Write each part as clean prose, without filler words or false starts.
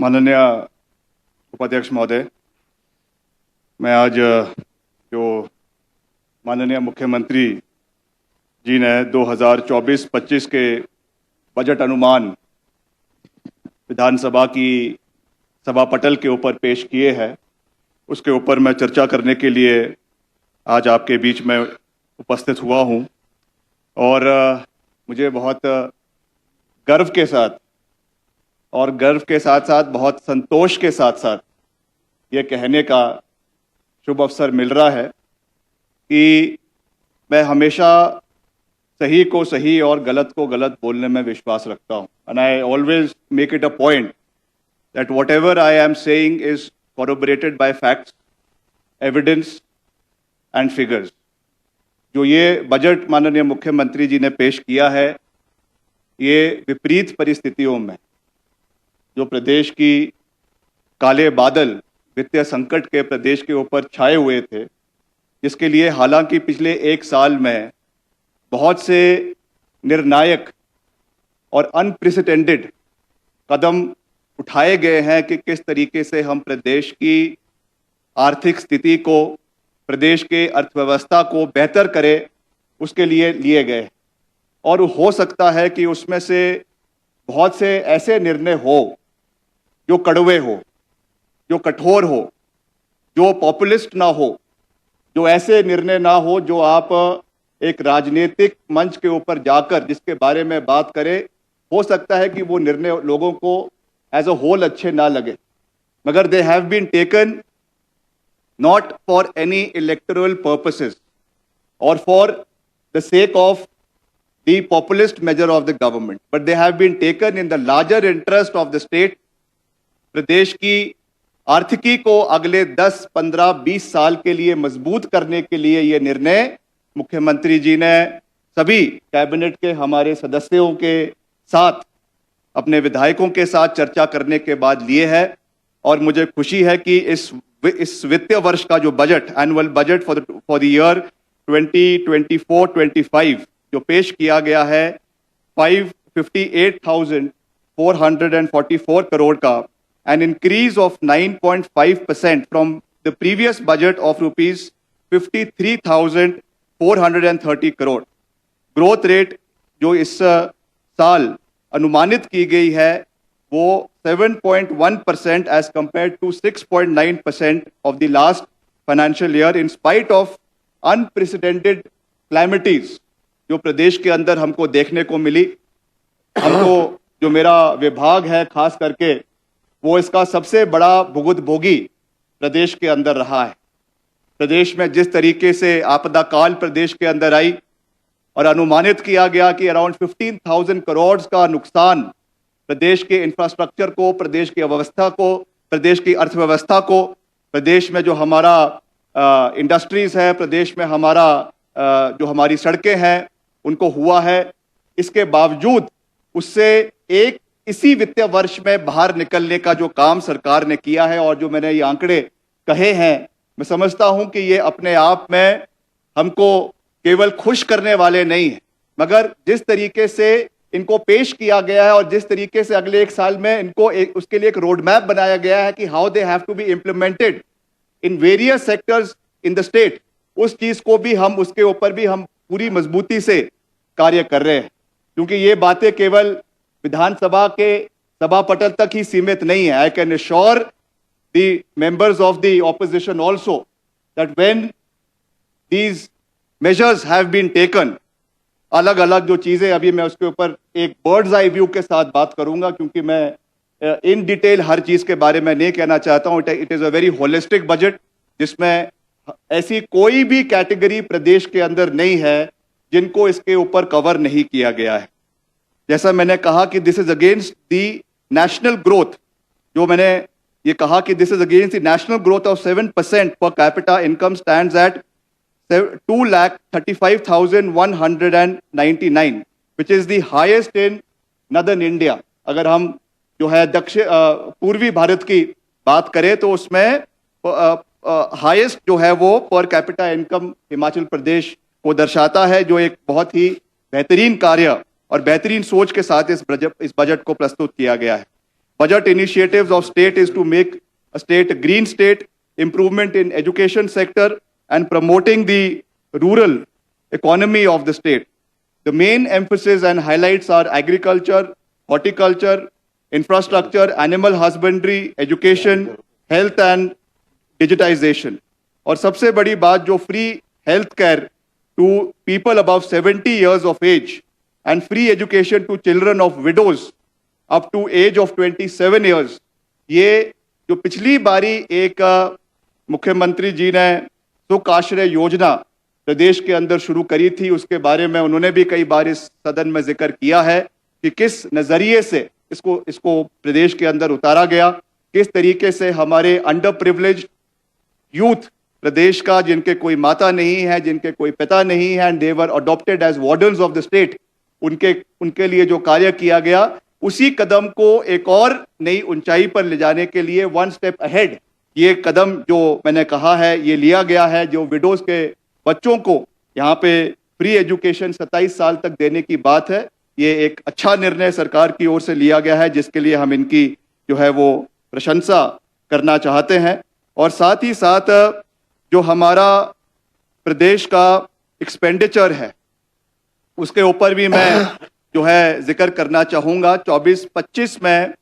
माननीय उपाध्यक्ष महोदय, मैं आज जो माननीय मुख्यमंत्री जी ने 2024-25 के बजट अनुमान विधानसभा की सभा पटल के ऊपर पेश किए हैं, उसके ऊपर मैं चर्चा करने के लिए आज आपके बीच में उपस्थित हुआ हूं। और मुझे बहुत गर्व के साथ साथ बहुत संतोष के साथ साथ ये कहने का शुभ अवसर मिल रहा है कि मैं हमेशा सही को सही और गलत को गलत बोलने में विश्वास रखता हूँ। And I always make it a point that what ever I am saying is corroborated by facts, evidence and figures। जो ये बजट माननीय मुख्यमंत्री जी ने पेश किया है, ये विपरीत परिस्थितियों में जो प्रदेश की काले बादल वित्तीय संकट के प्रदेश के ऊपर छाए हुए थे, जिसके लिए हालांकि पिछले एक साल में बहुत से निर्णायक और अनप्रेसिडेंटेड कदम उठाए गए हैं कि किस तरीके से हम प्रदेश की आर्थिक स्थिति को, प्रदेश के अर्थव्यवस्था को बेहतर करें, उसके लिए लिए गए। और हो सकता है कि उसमें से बहुत से ऐसे निर्णय हो जो कड़वे हो, जो कठोर हो, जो पॉपुलिस्ट ना हो, जो ऐसे निर्णय ना हो जो आप एक राजनीतिक मंच के ऊपर जाकर जिसके बारे में बात करें, हो सकता है कि वो निर्णय लोगों को एज अ होल अच्छे ना लगे, मगर they have been taken not for any electoral purposes और for the sake of the populist measure of the government, but they have been taken in the larger interest of the state। प्रदेश की आर्थिकी को अगले 10, 15, 20 साल के लिए मजबूत करने के लिए ये निर्णय मुख्यमंत्री जी ने सभी कैबिनेट के हमारे सदस्यों के साथ, अपने विधायकों के साथ चर्चा करने के बाद लिए है। और मुझे खुशी है कि इस वित्तीय वर्ष का जो budget, annual budget for the year 2024-25 जो पेश किया गया है 558,444 करोड़ का, an increase of 9.5% from the previous budget of rupees 53,430 crore. Growth rate जो इस साल अनुमानित की गई है वो 7.1% as compare to 6.9% of the last financial year, in spite of unprecedented calamities जो प्रदेश के अंदर हमको देखने को मिली। हमको जो मेरा विभाग है खास करके, वो इसका सबसे बड़ा भुगतभोगी प्रदेश के अंदर रहा है। प्रदेश में जिस तरीके से आपदा काल प्रदेश के अंदर आई और अनुमानित किया गया कि अराउंड 15,000 करोड़ का नुकसान प्रदेश के इंफ्रास्ट्रक्चर को, प्रदेश की अवस्था को, प्रदेश की अर्थव्यवस्था को, प्रदेश में जो हमारा इंडस्ट्रीज है, प्रदेश में हमारा जो हमारी सड़कें हैं उनको हुआ है। इसके बावजूद उससे एक इसी वित्तीय वर्ष में बाहर निकलने का जो काम सरकार ने किया है, और जो मैंने ये आंकड़े कहे हैं, मैं समझता हूं कि ये अपने आप में हमको केवल खुश करने वाले नहीं है, मगर जिस तरीके से इनको पेश किया गया है और जिस तरीके से अगले एक साल में इनको उसके लिए एक रोड मैप बनाया गया है कि how they have to be implemented in various sectors in the state, उस चीज को भी हम, उसके ऊपर भी हम पूरी मजबूती से कार्य कर रहे हैं। क्योंकि ये बातें केवल विधानसभा के सभा पटल तक ही सीमित नहीं है। I can assure the members of the opposition also that when these measures have been taken, अलग अलग जो चीजें, अभी मैं उसके ऊपर एक बर्ड्स आई व्यू के साथ बात करूंगा, क्योंकि मैं इन डिटेल हर चीज के बारे में नहीं कहना चाहता हूं। It is a very holistic budget जिसमें ऐसी कोई भी कैटेगरी प्रदेश के अंदर नहीं है जिनको इसके ऊपर कवर नहीं किया गया है। जैसा मैंने कहा कि this is against the national growth, जो मैंने ये कहा कि this is against the national growth of 7% per capita income stands eight 2,35,199, which is the highest in northern India. अगर हम जो है पूर्वी भारत की बात करें तो उसमें हाईएस्ट जो है वो per capita income Himachal Pradesh को दर्शाता है, जो एक बहुत ही बेहतरीन कार्य और बेहतरीन सोच के साथ इस बजट को प्रस्तुत किया गया है। budget initiatives of state is to make a state a green state, improvement in education sector, and promoting the rural economy of the state. The main emphasis and highlights are agriculture, horticulture, infrastructure, animal husbandry, education, health and digitization. और सबसे बड़ी बात जो free health care to people above 70 years of age and free education to children of widows up to age of 27 years, ये जो पिछली बारी एक मुख्यमंत्री जी ने सुख आश्रय योजना प्रदेश के अंदर शुरू करी थी, उसके बारे में उन्होंने भी कई बार इस सदन में जिक्र किया है कि किस नजरिए से इसको प्रदेश के अंदर उतारा गया, किस तरीके से हमारे अंडर प्रिविलेज्ड यूथ प्रदेश का, जिनके कोई माता नहीं है, जिनके कोई पिता नहीं है, and they were adopted as wardens of the state, उनके लिए जो कार्य किया गया, उसी कदम को एक और नई ऊंचाई पर ले जाने के लिए वन स्टेप अहेड ये कदम जो मैंने कहा है ये लिया गया है। जो विडोज के बच्चों को यहाँ पे फ्री एजुकेशन 27 साल तक देने की बात है, ये एक अच्छा निर्णय सरकार की ओर से लिया गया है, जिसके लिए हम इनकी जो है वो प्रशंसा करना चाहते हैं। और साथ ही साथ जो हमारा प्रदेश का एक्सपेंडिचर है उसके ऊपर भी मैं जो है जिक्र करना चाहूँगा। 24-25 में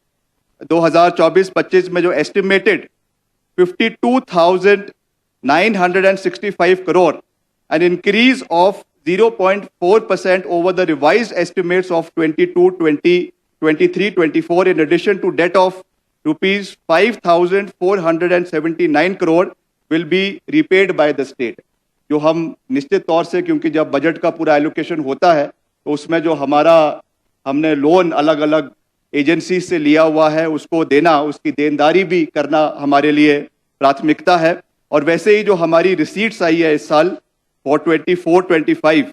2024-25 में जो estimated 52,965 crore, an increase of 0.4% over the revised estimates of 22-20, 23-24, in addition to debt of rupees 5,479 crore will be repaid by the state. जो हम निश्चित तौर से, क्योंकि जब बजट का पूरा एलोकेशन होता है तो उसमें जो हमने लोन अलग अलग एजेंसी से लिया हुआ है उसको देना, उसकी देनदारी भी करना हमारे लिए प्राथमिकता है। और वैसे ही जो हमारी रिसीट्स आई है इस साल for 24-25,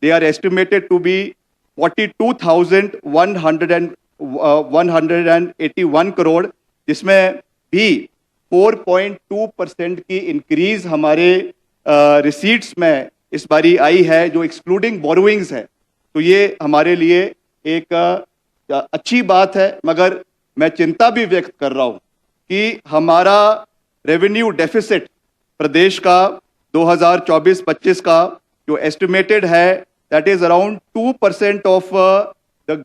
they are estimated to be 42,181 crore, जिसमें भी 4.2% की इंक्रीज हमारे रिसीट्स में इस बारी आई है, जो एक्सक्लूडिंग बोरोइंग्स है। तो ये हमारे लिए एक अच्छी बात है, मगर मैं चिंता भी व्यक्त कर रहा हूं कि हमारा रेवेन्यू डेफिसिट प्रदेश का 2024-25 का जो एस्टिमेटेड है, that is around 2% of the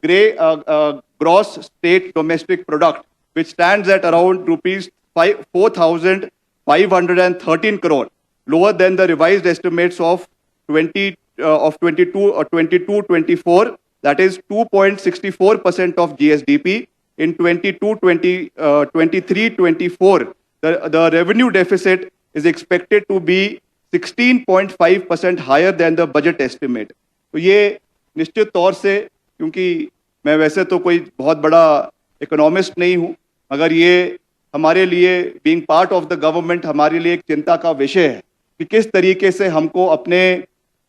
gross state domestic product, which stands at around rupees 4,513 crore, lower than the revised estimates of 22-24, that is 2.64% of GSDP. In 23-24, the revenue deficit is expected to be 16.5% higher than the budget estimate. तो ये निश्चित तौर से, क्योंकि मैं वैसे तो कोई बहुत बड़ा इकोनॉमिस्ट नहीं हूँ, मगर ये हमारे लिए being part of the government हमारे लिए एक चिंता का विषय है कि किस तरीके से हमको अपने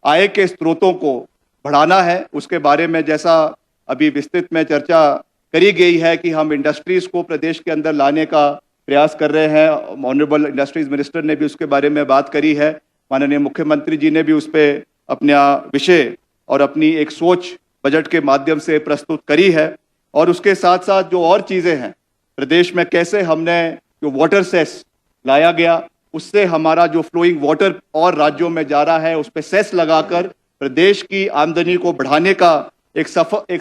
आय के स्रोतों को बढ़ाना है। उसके बारे में जैसा अभी विस्तृत में चर्चा करी गई है कि हम इंडस्ट्रीज को प्रदेश के अंदर लाने का प्रयास कर रहे हैं। ऑनरेबल इंडस्ट्रीज मिनिस्टर ने भी उसके बारे में बात करी है, माननीय मुख्यमंत्री जी ने भी उस पर अपना विषय और अपनी एक सोच बजट के माध्यम से प्रस्तुत करी है। और उसके साथ साथ जो और चीज़ें हैं प्रदेश में, कैसे हमने जो वाटर सेस लाया गया, उससे हमारा जो फ्लोइंग वाटर और राज्यों में जा रहा है उस पर सेस लगाकर प्रदेश की आमदनी को बढ़ाने का एक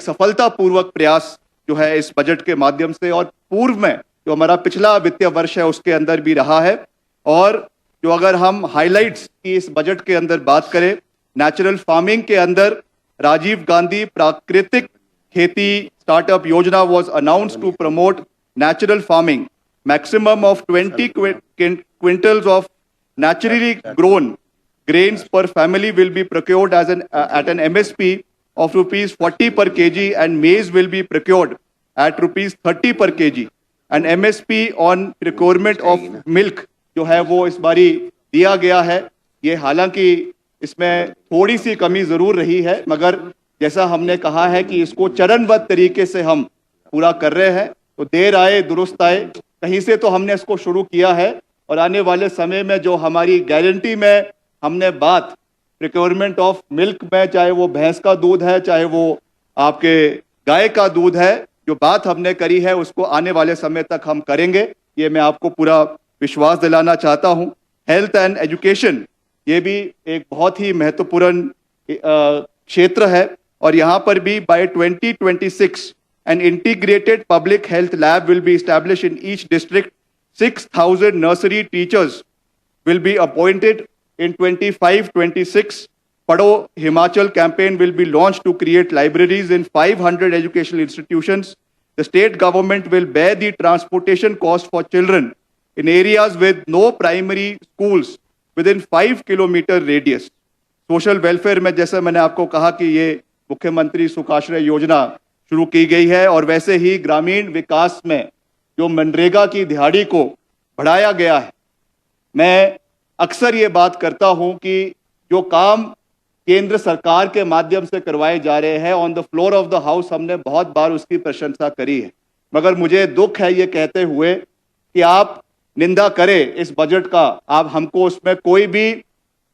सफलतापूर्वक प्रयास जो है इस बजट के माध्यम से और पूर्व में जो हमारा पिछला वित्तीय वर्ष है उसके अंदर भी रहा है। और जो अगर हम हाइलाइट्स की इस बजट के अंदर बात करें, नेचुरल फार्मिंग के अंदर राजीव गांधी प्राकृतिक खेती स्टार्टअप योजना was announced to promote natural farming. Maximum of 20 quintals of naturally grown grains per family will be procured at an MSP of rupees 40 per kg, and maize will be procured at rupees 30 per kg. And MSP on procurement of milk जो है वो इस बारी दिया गया है। ये हालांकि इसमें थोड़ी सी कमी जरूर रही है, मगर जैसा हमने कहा है कि इसको चरणबद्ध तरीके से हम पूरा कर रहे हैं। तो देर आए दुरुस्त आए, कहीं से तो हमने इसको शुरू किया है और आने वाले समय में जो हमारी गारंटी में हमने बात प्रिक्योरमेंट ऑफ मिल्क में, चाहे वो भैंस का दूध है चाहे वो आपके गाय का दूध है, जो बात हमने करी है उसको आने वाले समय तक हम करेंगे, ये मैं आपको पूरा विश्वास दिलाना चाहता हूं। हेल्थ एंड एजुकेशन, ये भी एक बहुत ही महत्वपूर्ण क्षेत्र है और यहाँ पर भी bye 2026 an integrated public health lab will be established in each district. 6,000 nursery teachers will be appointed in 25-26. Padho Himachal campaign will be launched to create libraries in 500 educational institutions. The state government will bear the transportation cost for children in areas with no primary schools within 5 kilometer radius. Social welfare में जैसे मैंने आपको कहा कि ये मुख्यमंत्री सुखाश्रय योजना शुरू की गई है और वैसे ही ग्रामीण विकास में जो मनरेगा की दिहाड़ी को बढ़ाया गया है। मैं अक्सर ये बात करता हूं कि जो काम केंद्र सरकार के माध्यम से करवाए जा रहे हैं on the floor of the house, हमने बहुत बार उसकी प्रशंसा करी है, मगर मुझे दुख है ये कहते हुए कि आप निंदा करें इस बजट का, आप हमको उसमें कोई भी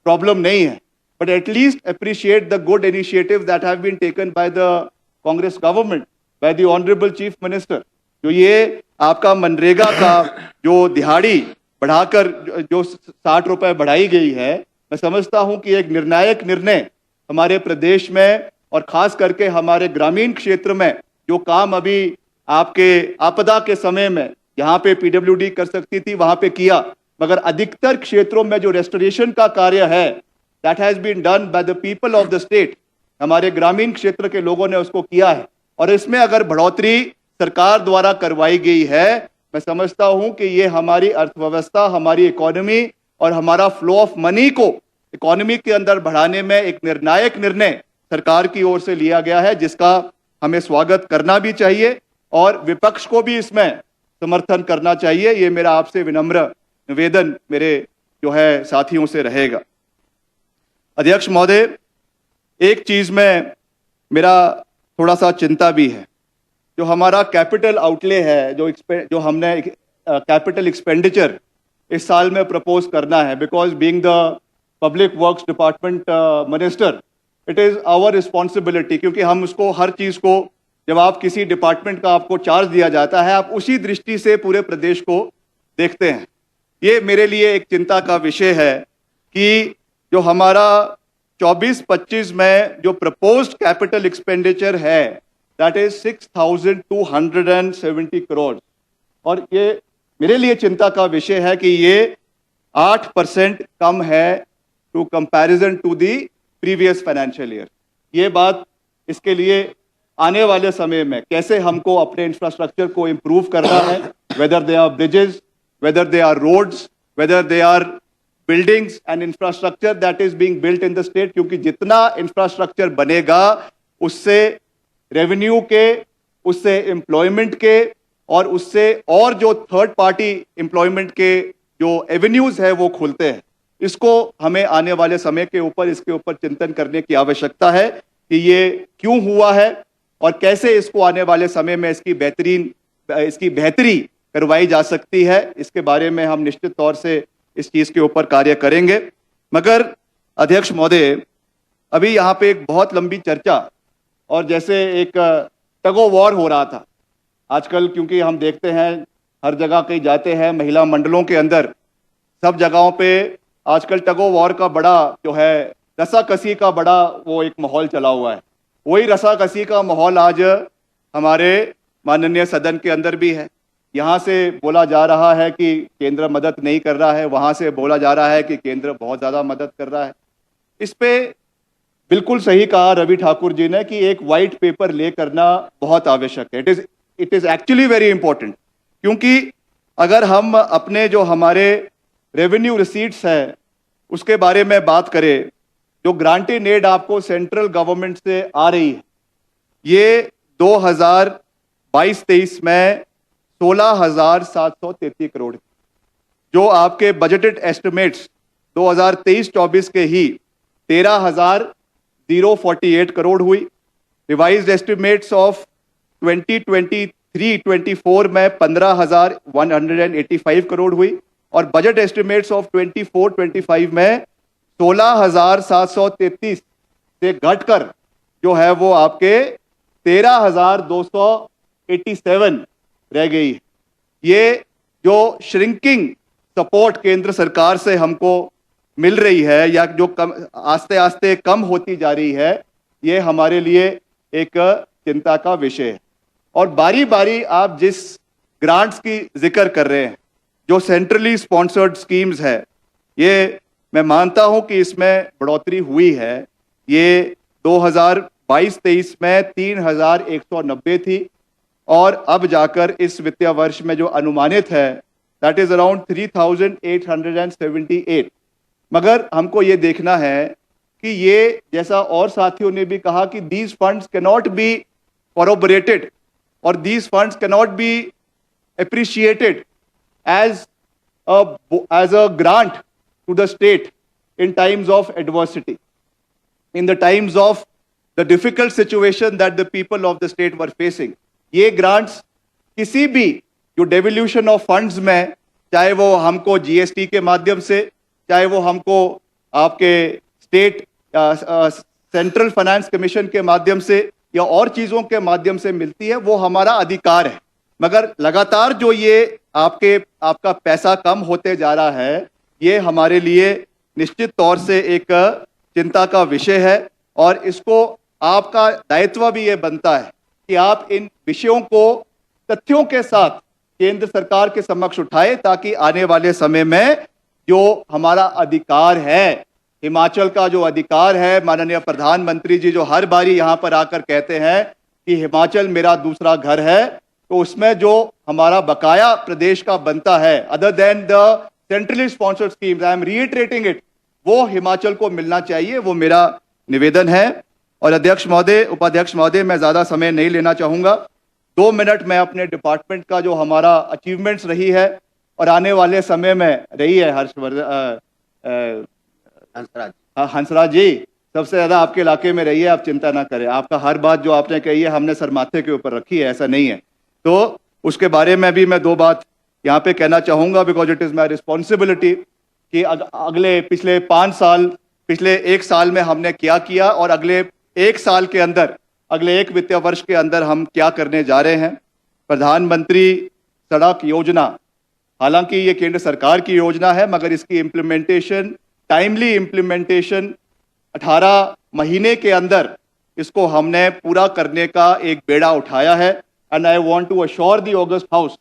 प्रॉब्लम नहीं है, but at least appreciate the good initiatives that have been taken by the Congress government, by the Honorable Chief Minister. जो ये आपका मनरेगा का जो दिहाड़ी बढ़ाकर जो 60 रुपए बढ़ाई गई है, मैं समझता हूं कि एक निर्णायक निर्णय हमारे प्रदेश में और खास करके हमारे ग्रामीण क्षेत्र में जो काम अभी आपके आपदा के समय में जहां पे पीडब्ल्यूडी कर सकती थी वहां पे किया, मगर अधिकतर क्षेत्रों में जो रेस्टोरेशन का कार्य है that has been done by the people of the state, हमारे ग्रामीण क्षेत्र के लोगों ने उसको किया है और इसमें अगर बढ़ोतरी सरकार द्वारा करवाई गई है, मैं समझता हूं कि ये हमारी अर्थव्यवस्था, हमारी इकोनॉमी और हमारा फ्लो ऑफ मनी को इकोनॉमी के अंदर बढ़ाने में एक निर्णायक निर्णय सरकार की ओर से लिया गया है, जिसका हमें स्वागत करना भी चाहिए और विपक्ष को भी इसमें समर्थन करना चाहिए। ये मेरा आपसे विनम्र निवेदन मेरे जो है साथियों से रहेगा। अध्यक्ष महोदय, एक चीज में मेरा थोड़ा सा चिंता भी है, जो हमारा कैपिटल आउटले है, जो हमने कैपिटल एक्सपेंडिचर इस साल में प्रपोज करना है, because being the public works department minister it is our responsibility, क्योंकि हम उसको हर चीज को जब आप किसी डिपार्टमेंट का आपको चार्ज दिया जाता है, आप उसी दृष्टि से पूरे प्रदेश को देखते हैं। ये मेरे लिए एक चिंता का विषय है कि जो हमारा 24-25 में जो प्रपोज्ड कैपिटल एक्सपेंडिचर है दैट इज 6,270 करोड़ और ये मेरे लिए चिंता का विषय है कि ये 8% कम है to comparison to the previous financial year. ये बात इसके लिए आने वाले समय में कैसे हमको अपने इंफ्रास्ट्रक्चर को इंप्रूव करना है, whether they are bridges, whether they are roads, whether they are buildings and infrastructure that is being built in the state, क्योंकि जितना इंफ्रास्ट्रक्चर बनेगा उससे रेवेन्यू के, उससे एम्प्लॉयमेंट के और उससे और जो थर्ड पार्टी एम्प्लॉयमेंट के जो एवेन्यूज है वो खुलते हैं। इसको हमें आने वाले समय के ऊपर इसके ऊपर चिंतन करने की आवश्यकता है कि ये क्यों हुआ है और कैसे इसको आने वाले समय में इसकी बेहतरी करवाई जा सकती है। इसके बारे में हम निश्चित तौर से इस चीज के ऊपर कार्य करेंगे। मगर अध्यक्ष महोदय, अभी यहाँ पे एक बहुत लंबी चर्चा और जैसे एक टगो वॉर हो रहा था आजकल, क्योंकि हम देखते हैं हर जगह कहीं जाते हैं महिला मंडलों के अंदर सब जगहों पे आजकल टगो वॉर का बड़ा जो है रसाकसी का बड़ा वो एक माहौल चला हुआ है। वही रसाकसी का माहौल आज हमारे माननीय सदन के अंदर भी है। यहाँ से बोला जा रहा है कि केंद्र मदद नहीं कर रहा है, वहां से बोला जा रहा है कि केंद्र बहुत ज्यादा मदद कर रहा है। इस पे बिल्कुल सही कहा रवि ठाकुर जी ने कि एक व्हाइट पेपर ले करना बहुत आवश्यक है। It is actually very important, क्योंकि अगर हम अपने जो हमारे रेवेन्यू रिसीट्स है उसके बारे में बात करें, जो ग्रांटेड एड आपको सेंट्रल गवर्नमेंट से आ रही है, ये 2022-23 में 16,733 करोड़, जो आपके बजटेड एस्टिमेट्स 2023-24 के ही 13,048 करोड़ हुई। रिवाइज्ड एस्टिमेट्स ऑफ 2023-24 में 15,185 करोड़ हुई और बजट एस्टिमेट्स ऑफ 24-25 में 16,733 से घटकर जो है वो आपके 13,200 87 रह गई है। ये जो श्रिंकिंग सपोर्ट केंद्र सरकार से हमको मिल रही है या जो कम आस्ते आस्ते कम होती जा रही है, ये हमारे लिए एक चिंता का विषय है। और बारी बारी आप जिस ग्रांट्स की जिक्र कर रहे हैं, जो सेंट्रली स्पॉन्सर्ड स्कीम्स है, ये मैं मानता हूं कि इसमें बढ़ोतरी हुई है। ये 2022-23 में 3,190 थी और अब जाकर इस वित्तीय वर्ष में जो अनुमानित है दैट इज अराउंड 3,878। मगर हमको ये देखना है कि ये, जैसा और साथियों ने भी कहा, कि these funds can not be corroborated or these funds cannot be appreciated as a grant to the state in times of adversity, in the times of the difficult situation that the people of the state were facing. ये grants किसी भी जो devolution of funds में, चाहे वो हमको GST के माध्यम से, चाहे वो हमको आपके स्टेट सेंट्रल फाइनेंस कमीशन के माध्यम से या और चीजों के माध्यम से मिलती है, वो हमारा अधिकार है। मगर लगातार जो ये आपका पैसा कम होते जा रहा है, ये हमारे लिए निश्चित तौर से एक चिंता का विषय है और इसको आपका दायित्व भी ये बनता है कि आप इन विषयों को तथ्यों के साथ केंद्र सरकार के समक्ष उठाए, ताकि आने वाले समय में जो हमारा अधिकार है, हिमाचल का जो अधिकार है, माननीय प्रधानमंत्री जी जो हर बारी यहाँ पर आकर कहते हैं कि हिमाचल मेरा दूसरा घर है, तो उसमें जो हमारा बकाया प्रदेश का बनता है, other than the centrally sponsored schemes, I am reiterating it, वो हिमाचल को मिलना चाहिए। वो मेरा निवेदन है। और अध्यक्ष महोदय, उपाध्यक्ष महोदय, मैं ज्यादा समय नहीं लेना चाहूंगा। 2 मिनट मैं अपने डिपार्टमेंट का जो हमारा अचीवमेंट्स रही है और आने वाले समय में रही है, हंसराज जी सबसे ज्यादा आपके इलाके में रही है, आप चिंता ना करें। आपका हर बात जो आपने कही है हमने सर माथे के ऊपर रखी है, ऐसा नहीं है। तो उसके बारे में भी मैं 2 बात यहाँ पे कहना चाहूंगा, because it is my responsibility कि अगले पिछले 5 साल, पिछले 1 साल में हमने क्या किया और अगले 1 साल के अंदर, अगले 1 वित्तीय वर्ष के अंदर हम क्या करने जा रहे हैं। प्रधानमंत्री सड़क योजना, हालांकि ये केंद्र सरकार की योजना है, मगर इसकी इम्प्लीमेंटेशन, टाइमली इम्प्लीमेंटेशन 18 महीने के अंदर इसको हमने पूरा करने का एक बेड़ा उठाया है। And I want to assure the august house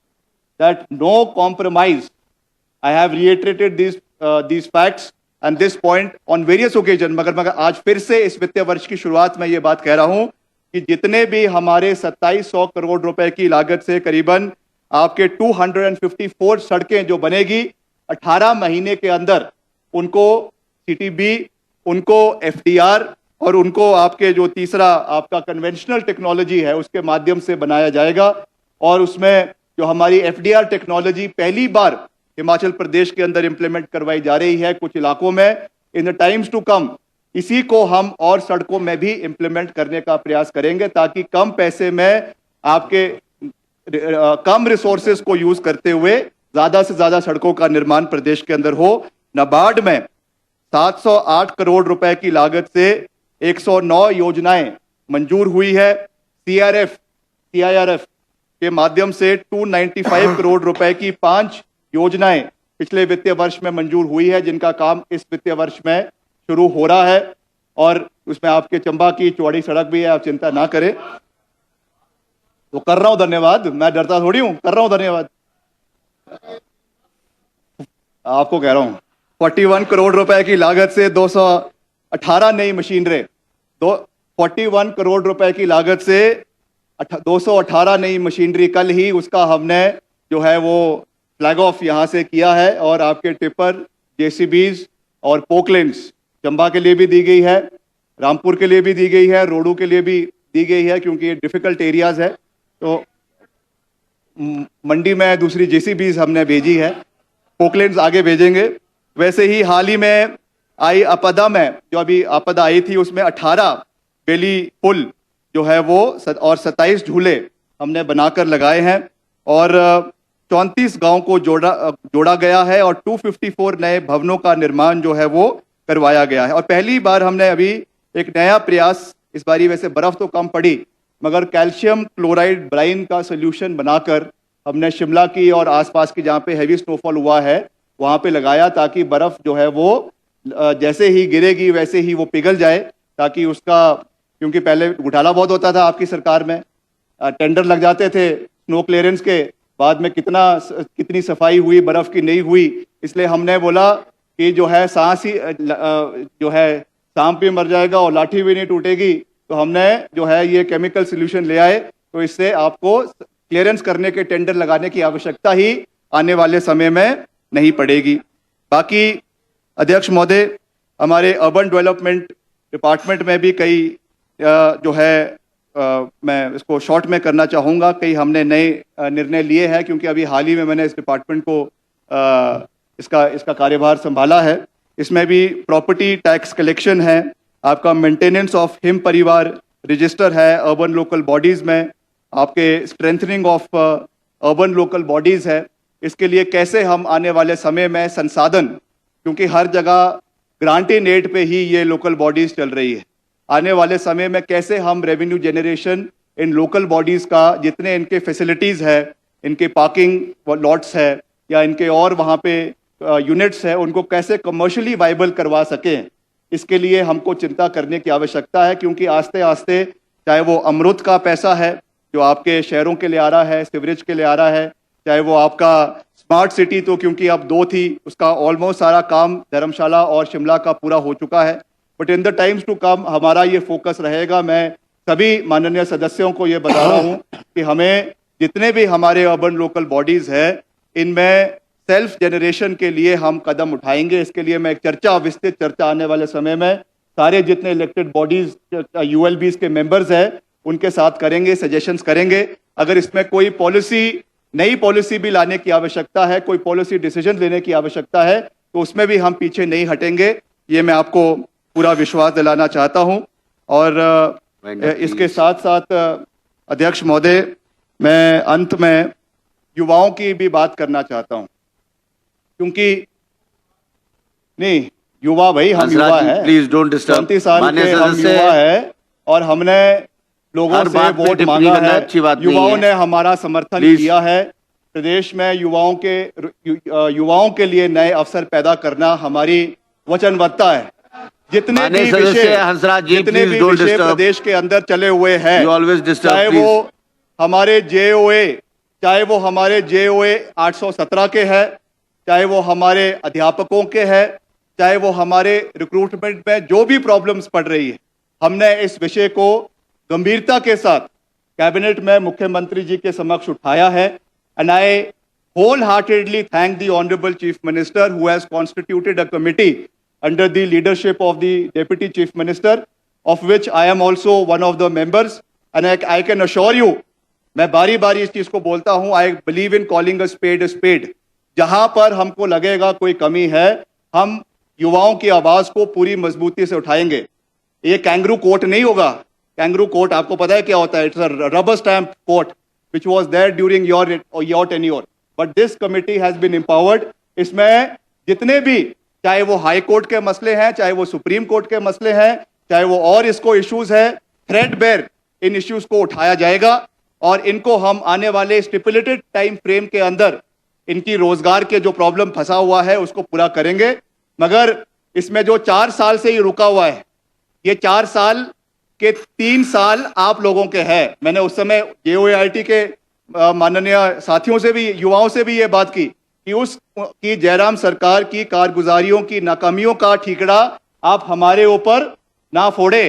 that no compromise, I have reiterated these facts and this point on various occasion, मगर आज फिर से इस वित्तीय वर्ष की शुरुआत में ये बात कह रहा हूं कि जितने भी हमारे 2700 करोड़ रुपए की लागत से करीबन आपके 254 सड़कें जो बनेगी 18 महीने के अंदर, उनको CTB, उनको FDR और उनको आपके जो तीसरा आपका कन्वेंशनल टेक्नोलॉजी है उसके माध्यम से बनाया जाएगा। और उसमें जो हमारी FDR टेक्नोलॉजी पहली बार हिमाचल प्रदेश के अंदर इंप्लीमेंट करवाई जा रही है कुछ इलाकों में, in the times to come इसी को हम और सड़कों में भी इंप्लीमेंट करने का प्रयास करेंगे, ताकि कम पैसे में आपके कम रिसोर्सेज को यूज करते हुए ज्यादा से ज्यादा सड़कों का निर्माण प्रदेश के अंदर हो। नाबार्ड में 708 करोड़ रुपए की लागत से 109 योजनाएं मंजूर हुई है। CIRF के माध्यम से 295 करोड़ रुपए की 5 योजनाएं पिछले वित्तीय वर्ष में मंजूर हुई है, जिनका काम इस वित्तीय वर्ष में शुरू हो रहा है। और उसमें आपके चंबा की चौड़ी सड़क भी है, आप चिंता ना करें। तो कर रहा हूं, धन्यवाद, मैं डरता थोड़ी हूं, कर रहा हूं, धन्यवाद। आपको कह रहा हूं 41 करोड़ रुपए की लागत से 218 नई मशीनरी, 41 करोड़ रुपए की लागत से 218 नई मशीनरी, कल ही उसका हमने जो है वो फ्लैग ऑफ यहां से किया है। और आपके टिपर, JCBs और पोकलेंस चंबा के लिए भी दी गई है, रामपुर के लिए भी दी गई है, रोडू के लिए भी दी गई है, क्योंकि ये डिफिकल्ट एरियाज है। तो मंडी में दूसरी JCBs हमने भेजी है, पोकलेंस आगे भेजेंगे। वैसे ही हाल ही में आई आपदा में, जो अभी आपदा आई थी, उसमें 18 बेली पुल जो है वो और 27 झूले हमने बनाकर लगाए हैं और 34 गांव को जोड़ा गया है और 254 नए भवनों का निर्माण जो है वो करवाया गया है। और पहली बार हमने अभी एक नया प्रयास, इस बारी वैसे बर्फ तो कम पड़ी, मगर कैल्शियम क्लोराइड ब्राइन का सोल्यूशन बनाकर हमने शिमला की और आसपास की जहाँ पे हैवी स्नोफॉल हुआ है वहाँ पे लगाया, ताकि बर्फ जो है वो जैसे ही गिरेगी वैसे ही वो पिघल जाए, ताकि उसका, क्योंकि पहले घोटाला बहुत होता था आपकी सरकार में, टेंडर लग जाते थे स्नो क्लियरेंस के, बाद में कितनी सफाई हुई, बर्फ की नहीं हुई। इसलिए हमने बोला कि जो है सांस ही जो है सांप भी मर जाएगा और लाठी भी नहीं टूटेगी, तो हमने जो है ये केमिकल सोल्यूशन ले आए, तो इससे आपको क्लियरेंस करने के टेंडर लगाने की आवश्यकता ही आने वाले समय में नहीं पड़ेगी। बाकी अध्यक्ष महोदय, हमारे अर्बन डेवलपमेंट डिपार्टमेंट में भी कई जो है मैं इसको शॉर्ट में करना चाहूँगा, कई हमने नए निर्णय लिए हैं, क्योंकि अभी हाल ही में मैंने इस डिपार्टमेंट को इसका कार्यभार संभाला है। इसमें भी प्रॉपर्टी टैक्स कलेक्शन है, आपका मेंटेनेंस ऑफ हिम परिवार रजिस्टर है अर्बन लोकल बॉडीज़ में, आपके strengthening of urban local bodies है। इसके लिए कैसे हम आने वाले समय में संसाधन, क्योंकि हर जगह ग्रांटेड एड पे ही ये लोकल बॉडीज़ चल रही है, आने वाले समय में कैसे हम revenue generation in local bodies का, जितने इनके फैसिलिटीज़ है, इनके पार्किंग लॉट्स है या इनके और वहाँ पे यूनिट्स है, उनको कैसे कमर्शियली वाइबल करवा सकें, इसके लिए हमको चिंता करने की आवश्यकता है। क्योंकि आस्ते आस्ते चाहे वो अमृत का पैसा है जो आपके शहरों के लिए आ रहा है, सिवरेज के लिए आ रहा है, चाहे वो आपका स्मार्ट सिटी, तो क्योंकि अब 2 थी, उसका ऑलमोस्ट सारा काम धर्मशाला और शिमला का पूरा हो चुका है, but in the times to come हमारा ये फोकस रहेगा। मैं सभी माननीय सदस्यों को ये बता रहा हूँ कि हमें जितने भी हमारे अर्बन लोकल बॉडीज़ है, इनमें सेल्फ जनरेशन के लिए हम कदम उठाएंगे। इसके लिए मैं एक विस्तृत चर्चा आने वाले समय में सारे जितने इलेक्टेड बॉडीज यूएलबीज के मेंबर्स हैं उनके साथ करेंगे, सजेशंस करेंगे। अगर इसमें कोई नई पॉलिसी भी लाने की आवश्यकता है, कोई पॉलिसी डिसीजन लेने की आवश्यकता है, तो उसमें भी हम पीछे नहीं हटेंगे, ये मैं आपको पूरा विश्वास दिलाना चाहता हूं। और इसके साथ साथ अध्यक्ष महोदय, मैं अंत में युवाओं की भी बात करना चाहता हूं, क्योंकि नहीं युवा भाई हम युवा है, प्लीज डोंट डिस्टर्ब, 34 साल के हम युवा है और हमने लोगों से वोट मांगा है, युवाओं ने हमारा समर्थन किया है। प्रदेश में युवाओं के लिए नए अवसर पैदा करना हमारी वचनबद्धता है। जितने भी विषय प्रदेश के अंदर चले हुए हैं, चाहे वो हमारे जेओए 817 के हैं, चाहे वो हमारे अध्यापकों के हैं, चाहे वो हमारे रिक्रूटमेंट में जो भी प्रॉब्लम्स पड़ रही है, हमने इस विषय को गंभीरता के साथ कैबिनेट में मुख्यमंत्री जी के समक्ष उठाया है। And I wholeheartedly thank the Honorable Chief Minister who has constituted a committee under the leadership of the Deputy Chief Minister, of which I am also one of the members. And I can assure you, मैं बारी बारी इस चीज को बोलता हूं, I believe in calling a spade. जहां पर हमको लगेगा कोई कमी है, हम युवाओं की आवाज को पूरी मजबूती से उठाएंगे। ये कैंगरू कोर्ट नहीं होगा। कैंगरू कोर्ट आपको पता है क्या होता है? It's a rubber stamp court which was there during your tenure. But this committee has been empowered. इसमें जितने भी, चाहे वो हाई कोर्ट के मसले हैं, चाहे वो सुप्रीम कोर्ट के मसले हैं, चाहे वो और इसको इश्यूज है, थ्रेडबेयर इन इश्यूज को उठाया जाएगा और इनको हम आने वाले स्टिपुलेटेड टाइम फ्रेम के अंदर इनकी रोजगार के जो प्रॉब्लम फंसा हुआ है उसको पूरा करेंगे। मगर इसमें जो 4 साल से ये रुका हुआ है, ये 4 साल के 3 साल आप लोगों के हैं। मैंने उस समय जेओआईटी के माननीय साथियों से भी, युवाओं से भी ये बात की जयराम सरकार की कारगुजारियों की नाकामियों का ठीकरा आप हमारे ऊपर ना फोड़े।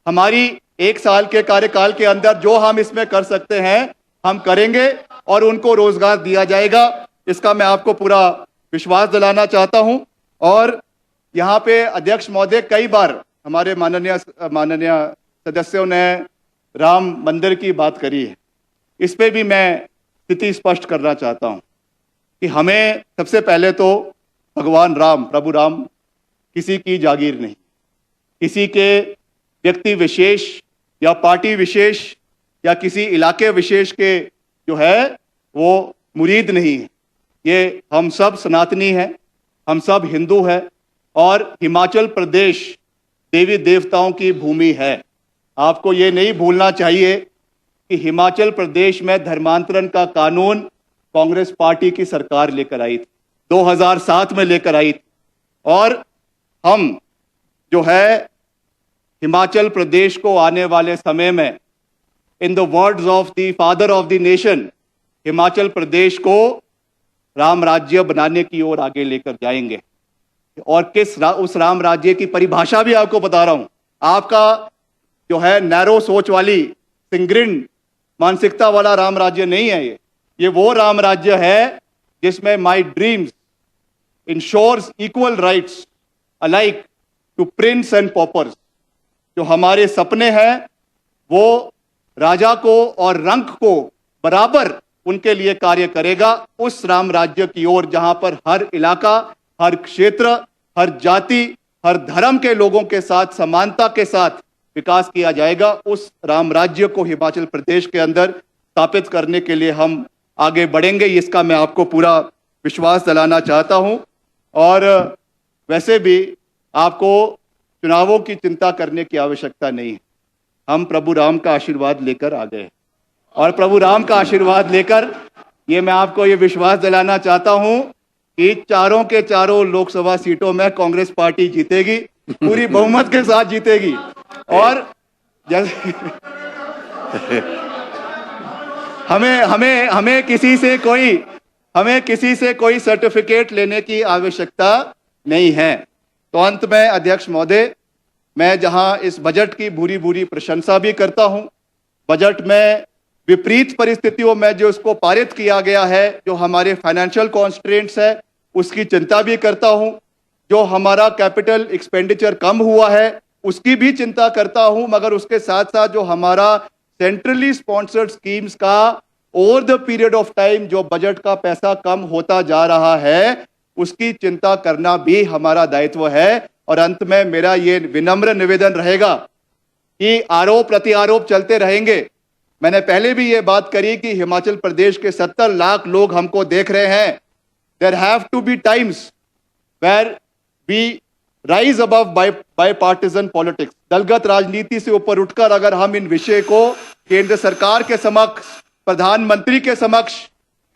हमारी 1 साल के कार्यकाल के अंदर जो हम इसमें कर सकते हैं हम करेंगे और उनको रोजगार दिया जाएगा, इसका मैं आपको पूरा विश्वास दिलाना चाहता हूं। और यहाँ पे अध्यक्ष महोदय, कई बार हमारे माननीय सदस्यों ने राम मंदिर की बात करी है, इस पे भी मैं स्थिति स्पष्ट करना चाहता हूं कि हमें सबसे पहले तो भगवान राम, प्रभु राम किसी की जागीर नहीं, किसी के व्यक्ति विशेष या पार्टी विशेष या किसी इलाके विशेष के जो है वो मुरीद नहीं है। ये हम सब सनातनी हैं, हम सब हिंदू हैं और हिमाचल प्रदेश देवी देवताओं की भूमि है। आपको ये नहीं भूलना चाहिए कि हिमाचल प्रदेश में धर्मांतरण का कानून कांग्रेस पार्टी की सरकार लेकर आई थी, 2007 में लेकर आई थी। और हम जो है हिमाचल प्रदेश को आने वाले समय में, in the words of the father of the nation, Himachal Pradesh को राम राज्य बनाने की ओर आगे लेकर जाएंगे। और उस राम राज्य की परिभाषा भी आपको बता रहा हूं। आपका जो है नैरो सोच वाली, सिंग्रिन मानसिकता वाला राम राज्य नहीं है ये वो राम राज्य है जिसमें my dreams ensures equal rights alike to prince and paupers. जो हमारे सपने हैं वो राजा को और रंक को बराबर उनके लिए कार्य करेगा, उस राम राज्य की ओर जहां पर हर इलाका, हर क्षेत्र, हर जाति, हर धर्म के लोगों के साथ समानता के साथ विकास किया जाएगा। उस राम राज्य को हिमाचल प्रदेश के अंदर स्थापित करने के लिए हम आगे बढ़ेंगे, इसका मैं आपको पूरा विश्वास दिलाना चाहता हूं। और वैसे भी आपको चुनावों की चिंता करने की आवश्यकता नहीं है। हम प्रभु राम का आशीर्वाद लेकर आ गए और प्रभु राम का आशीर्वाद लेकर ये मैं आपको ये विश्वास दिलाना चाहता हूं कि चारों के चारों लोकसभा सीटों में कांग्रेस पार्टी जीतेगी, पूरी बहुमत के साथ जीतेगी। और जैसे हमें किसी से कोई सर्टिफिकेट लेने की आवश्यकता नहीं है। तो अंत में अध्यक्ष महोदय, मैं जहां इस बजट की भूरी भूरी प्रशंसा भी करता हूं, बजट में विपरीत परिस्थितियों में जो इसको पारित किया गया है, जो हमारे फाइनेंशियल कॉन्स्ट्रेंट्स है, उसकी चिंता भी करता हूं। जो हमारा कैपिटल एक्सपेंडिचर कम हुआ है उसकी भी चिंता करता हूं, मगर उसके साथ साथ जो हमारा सेंट्रली स्पॉन्सर्ड स्कीम्स का over the period of time जो बजट का पैसा कम होता जा रहा है उसकी चिंता करना भी हमारा दायित्व है। और अंत में मेरा ये विनम्र निवेदन रहेगा कि आरोप प्रत्यारोप चलते रहेंगे। मैंने पहले भी ये बात करी कि हिमाचल प्रदेश के 70 लाख लोग हमको देख रहे हैं। There have to be times where we rise above by partisan politics. दलगत राजनीति से ऊपर उठकर अगर हम इन विषय को केंद्र सरकार के समक्ष, प्रधानमंत्री के समक्ष,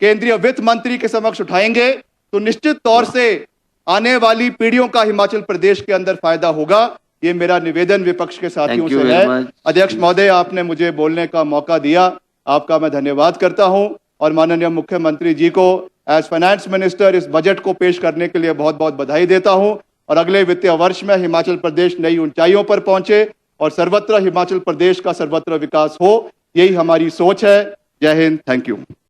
केंद्रीय वित्त मंत्री के समक्ष उठाएंगे तो निश्चित तौर से आने वाली पीढ़ियों का हिमाचल प्रदेश के अंदर फायदा होगा। ये मेरा निवेदन विपक्ष के साथियों से है। अध्यक्ष महोदय, आपने मुझे बोलने का मौका दिया, आपका मैं धन्यवाद करता हूं। और माननीय मुख्यमंत्री जी को एज फाइनेंस मिनिस्टर इस बजट को पेश करने के लिए बहुत बहुत बधाई देता हूं। और अगले वित्तीय वर्ष में हिमाचल प्रदेश नई ऊंचाइयों पर पहुंचे और सर्वत्र हिमाचल प्रदेश का सर्वत्र विकास हो, यही हमारी सोच है। जय हिंद, थैंक यू।